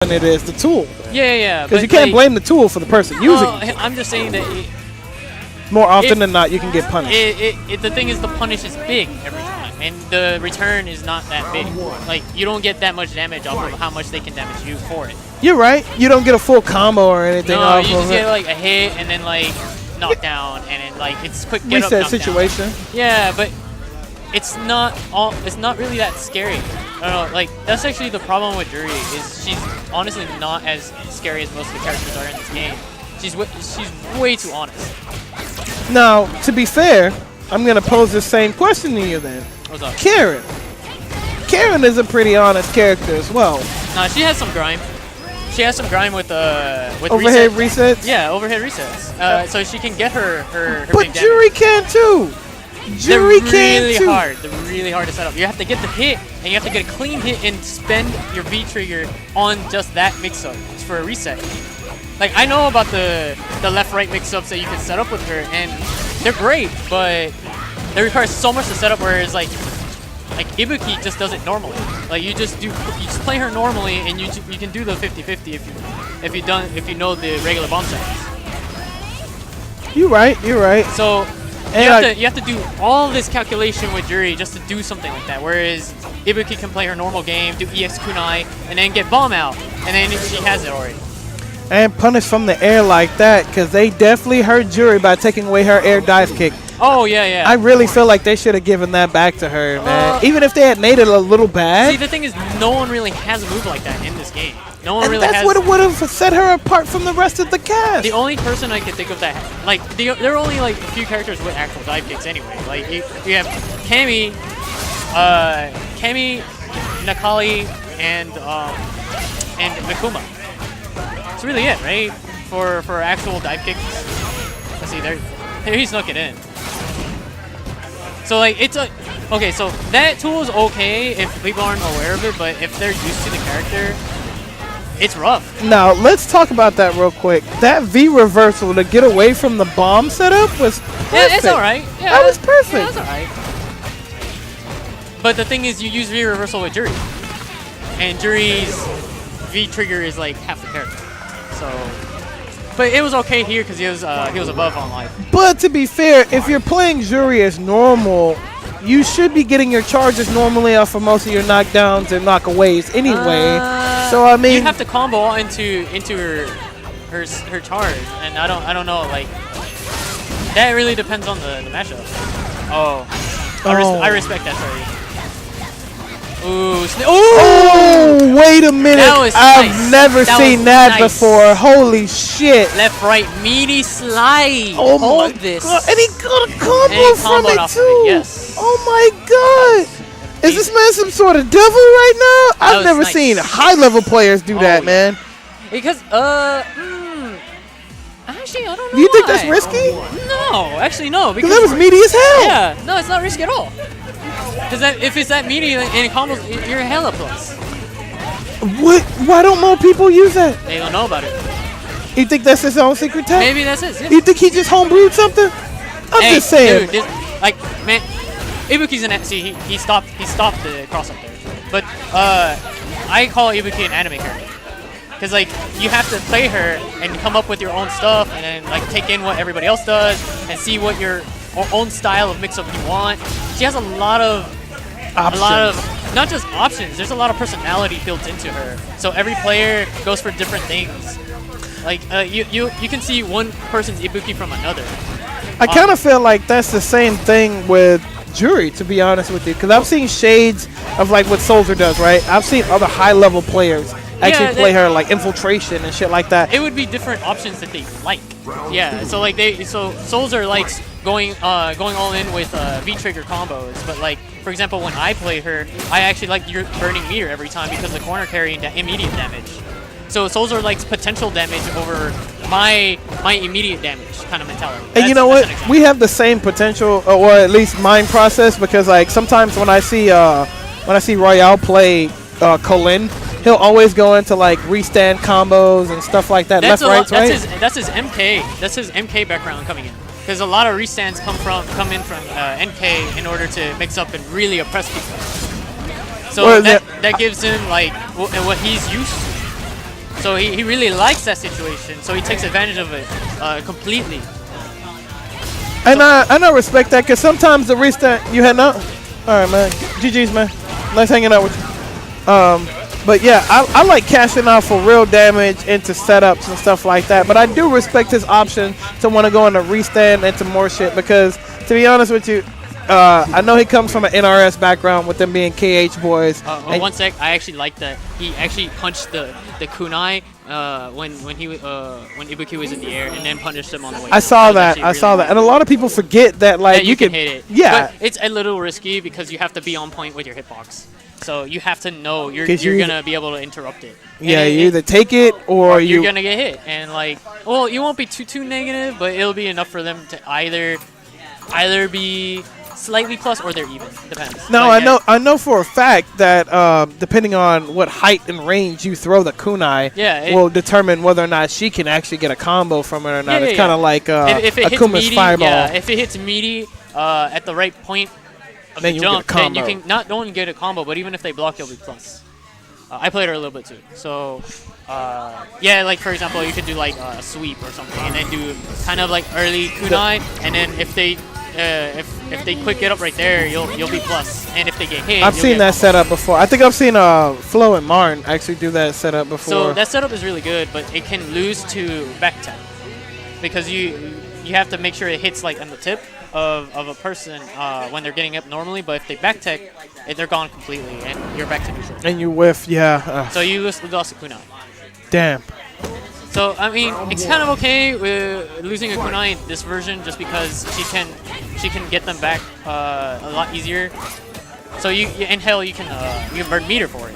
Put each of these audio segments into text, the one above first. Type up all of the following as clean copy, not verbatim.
than it is the tool. Yeah. Because you can't blame the tool for the person using it. I'm just saying that more often than not, you can get punished. The thing is, the punish is big every time, and the return is not that big. Like, you don't get that much damage off of how much they can damage you for it. You're right. You don't get a full combo or anything off you of just it. get like a hit and then like knockdown, and then like it's quick get reset up, situation. Yeah, but it's not really that scary. I don't know, like that's actually the problem with Juri is she's honestly not as scary as most of the characters are in this game. She's way too honest. Now, to be fair, I'm gonna pose the same question to you then. What's up? Karen. Karen is a pretty honest character as well. Nah, she has some grime. She has some grime with overhead resets. Yeah, overhead resets. So she can get her but big Juri can too. Juri can too. They're really hard to set up. You have to get the hit, and you have to get a clean hit and spend your V trigger on just that mix-up for a reset. Like, I know about the left-right mix-ups that you can set up with her, and they're great, but they require so much to set up, whereas like Ibuki just does it normally. Like you just play her normally, and you can do the 50-50 if you know the regular bomb settings. You're right. So you have to do all this calculation with Juri just to do something like that. Whereas Ibuki can play her normal game, do EX kunai, and then get bomb out, and then she has it already. And punish from the air like that, because they definitely hurt Juri by taking away her air dive kick. Oh, yeah. I really feel like they should have given that back to her, man. Even if they had made it a little bad. See, the thing is, no one really has a move like that in this game. No one really has. That's what would have set her apart from the rest of the cast. The only person I could think of that, like, there are only like a few characters with actual dive kicks anyway. Like, you have Kami, Nakali, and Mikuma. That's really it, right? For actual dive kicks. Let's see, there he snuck it in. So like it's okay. So that tool is okay if people aren't aware of it, but if they're used to the character, it's rough. Now let's talk about that real quick. That V reversal to get away from the bomb setup was perfect. Yeah, it's all right. Yeah, that was perfect. Yeah, that's all right. But the thing is, you use V reversal with Juri, and Juri's V trigger is like half the character. So. But it was okay here because he was above on life. But to be fair, if you're playing Juri as normal, you should be getting your charges normally off of most of your knockdowns and knockaways anyway. So I mean, you have to combo into her charge, and I don't know, like that really depends on the matchup. I respect that, sorry. Ooh, oh, wait a minute. I've never seen that before. Holy shit. Left, right, meaty slide. Oh my god. And he got a combo from it too. Yes. Oh my god. Is this man some sort of devil right now? I've never seen high-level players do that, man. Because, actually, I don't know. Do you think that's risky? No, actually, no. Because that was meaty as hell. Yeah, no, it's not risky at all. Because if it's that meaty and it combos, you're hella plus. What? Why don't more people use that? They don't know about it. You think that's his own secret tech? Maybe that's it. Yeah. You think he just homebrewed something? I'm just saying. Dude, man, Ibuki's an see he stopped the cross up there. But I call Ibuki an anime character. Because like you have to play her and come up with your own stuff and then like take in what everybody else does and see what your own style of mix-up you want. She has a lot of not just options. There's a lot of personality built into her. So every player goes for different things. Like you can see one person's Ibuki from another. I kind of feel like that's the same thing with Juri, to be honest with you, because I've seen shades of like what Solzer does, right? I've seen other high-level players actually play her like infiltration and shit like that. It would be different options that they like. Yeah, so like Solzer likes going all in with V trigger combos, but like for example when I play her, I actually like your burning meter every time because the corner carrying that immediate damage. So Solzer likes potential damage over my immediate damage kind of mentality. And you know what? We have the same potential, or at least mind process, because like sometimes when I see Royale play Colin, he'll always go into like restand combos and stuff like that. That's left, right, right. That's his MK. That's his MK background coming in. Because a lot of restands come in from NK in order to mix up and really oppress people. So that gives him like what he's used to. So he really likes that situation, so he takes advantage of it completely. And I respect that, because sometimes the restart you had no. All right, man. GG's, man. Nice hanging out with you. But yeah, I like cashing out for real damage into setups and stuff like that. But I do respect his option to want to go into restand into more shit, because to be honest with you, I know he comes from an NRS background with them being KH boys. One sec, I actually like that he actually punched the kunai when Ibuki was in the air, and then punished him on the way. I saw that. And a lot of people forget that, like, you can hit it. Yeah, but it's a little risky because you have to be on point with your hitbox. So you have to know you're gonna be able to interrupt it. Yeah, you either take it or you're gonna get hit, and like, well, you won't be too negative, but it'll be enough for them to either be slightly plus or they're even. Depends. No, I know for a fact that depending on what height and range you throw the kunai, will determine whether or not she can actually get a combo from it or not. It's kind of like if it hits Akuma's meaty, fireball. Yeah, if it hits meaty at the right point of then the jump, then you can not only get a combo, but even if they block, you'll be plus. I played her a little bit too, so yeah, like for example, you could do like a sweep or something, and then do kind of like early kunai, and then if they quick get up right there, you'll be plus, and if they get hit, I've seen that setup before. I think I've seen Flo and Martin actually do that setup before. So that setup is really good, but it can lose to back tech because you have to make sure it hits like on the tip of a person when they're getting up normally, but if they back tech, they're gone completely, and you're back to neutral. And you whiff, yeah. So you lost the kunai. Damn. So I mean, it's kind of okay with losing a kunai in this version, just because she can get them back a lot easier. So you can burn meter for it,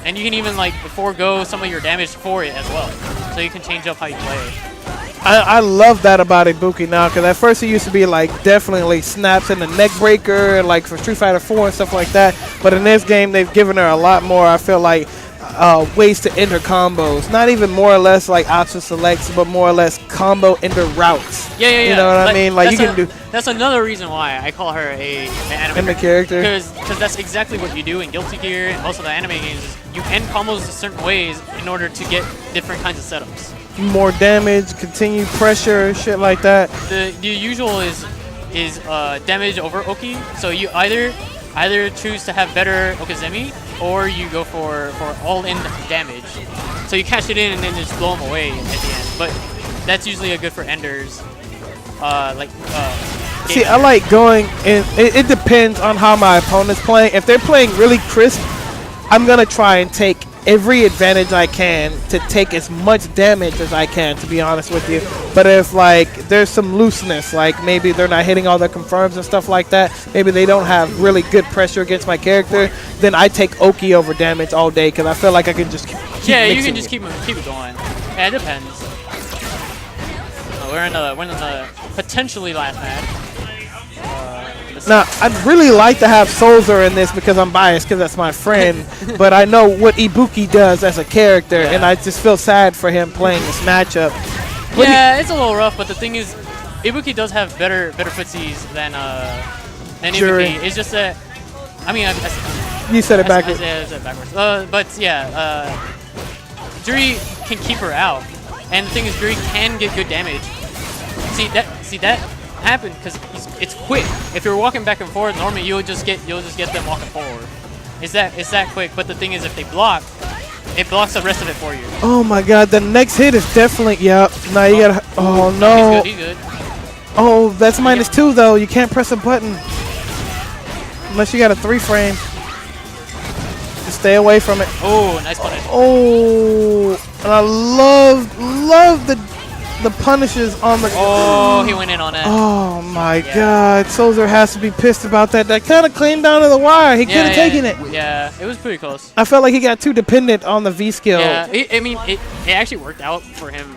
and you can even like forego some of your damage for it as well. So you can change up how you play. I love that about Ibuki now, because at first it used to be like definitely snaps in the neck breaker, like for Street Fighter 4 and stuff like that. But in this game, they've given her a lot more, I feel like, ways to enter combos. Not even more or less like option selects, but more or less combo enter routes. Yeah. You know what I mean? Like you can do. That's another reason why I call her an anime character. Because that's exactly what you do in Guilty Gear and most of the anime games. Is you end combos certain ways in order to get different kinds of setups. More damage, continued pressure, shit like that. The usual is damage over Oki. So you either choose to have better Okazemi, or you go for all-in damage. So you catch it in and then just blow them away at the end. But that's usually good for enders. See, I like going in. It depends on how my opponent's playing. If they're playing really crisp, I'm gonna try and take every advantage I can to take as much damage as I can, to be honest with you. But if like there's some looseness, like maybe they're not hitting all their confirms and stuff like that, maybe they don't have really good pressure against my character, then I take Oki over damage all day, because I feel like I can just keep you can just keep it going. Yeah, it depends. We're in the potentially last match. Now, I'd really like to have Solzer in this because I'm biased, because that's my friend, but I know what Ibuki does as a character, and I just feel sad for him playing this matchup. But yeah, it's a little rough, but the thing is, Ibuki does have better footsies than Juri. Ibuki. It's just that, I mean, you said it backwards. I said it backwards. But yeah, Juri can keep her out, and the thing is, Juri can get good damage. See that happen because it's quick. If you're walking back and forth, normally you'll just get them walking forward. It's that quick. But the thing is, if they block, it blocks the rest of it for you. Oh my God! The next hit is definitely Now you gotta. Oh no! He's good. Oh, that's -2 though. You can't press a button unless you got a 3-frame. Just stay away from it. Oh, nice punish. Oh, and I love the punishes on the. Oh, he went in on it. Oh my God, Solzer has to be pissed about that. That kind of came down to the wire. He could have taken it. Yeah, it was pretty close. I felt like he got too dependent on the V skill. Yeah, I mean, it actually worked out for him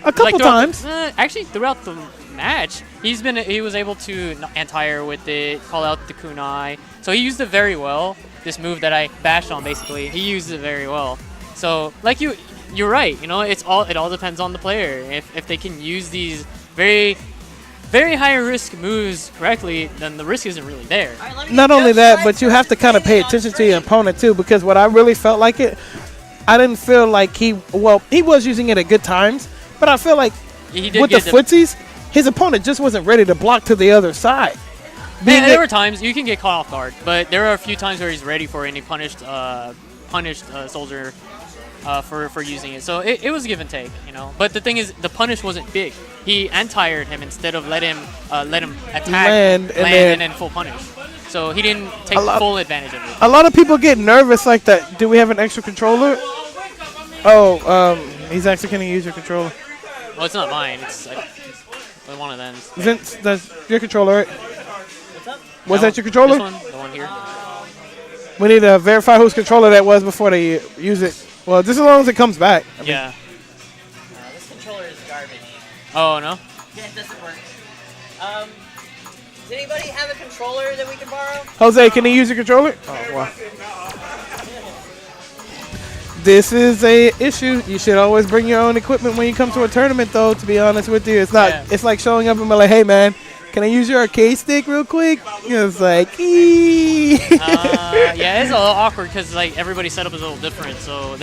a couple times. Actually, throughout the match, he was able to anti-air with it, call out the kunai. So he used it very well. This move that I bashed on, basically, he used it very well. So, like you're right. You know, it all depends on the player. If they can use these very, very high risk moves correctly, then the risk isn't really there. Not only that, but you have to kind of pay attention to your opponent too, because what I really felt like I didn't feel like he was using it at good times, but I feel like He did with the get footsies, his opponent just wasn't ready to block to the other side. There were times you can get caught off guard, but there are a few times where he's ready for it and he punished Solzer for using it. So it was give and take, you know. But the thing is, the punish wasn't big. He anti-aired him instead of let him attack, land and then full punish. So he didn't take full advantage of it. A lot of people get nervous like that. Do we have an extra controller? Oh, he's actually going to use your controller. Well, it's not mine. It's like one of them. Vince, that's your controller, right? What's up? Was that your controller? This one, the one here. We need to verify whose controller that was before they use it. Well, just as long as it comes back. I mean, Yeah. This controller is garbage. Oh, no? Yeah, it doesn't work. Does anybody have a controller that we can borrow? Jose, can he use your controller? Oh, wow. This is a issue. You should always bring your own equipment when you come to a tournament, though, to be honest with you. It's not. Yeah. It's like showing up and be like, hey, man, can I use your arcade stick real quick? It's like, Yeah, it's a little awkward because like everybody's setup is a little different. So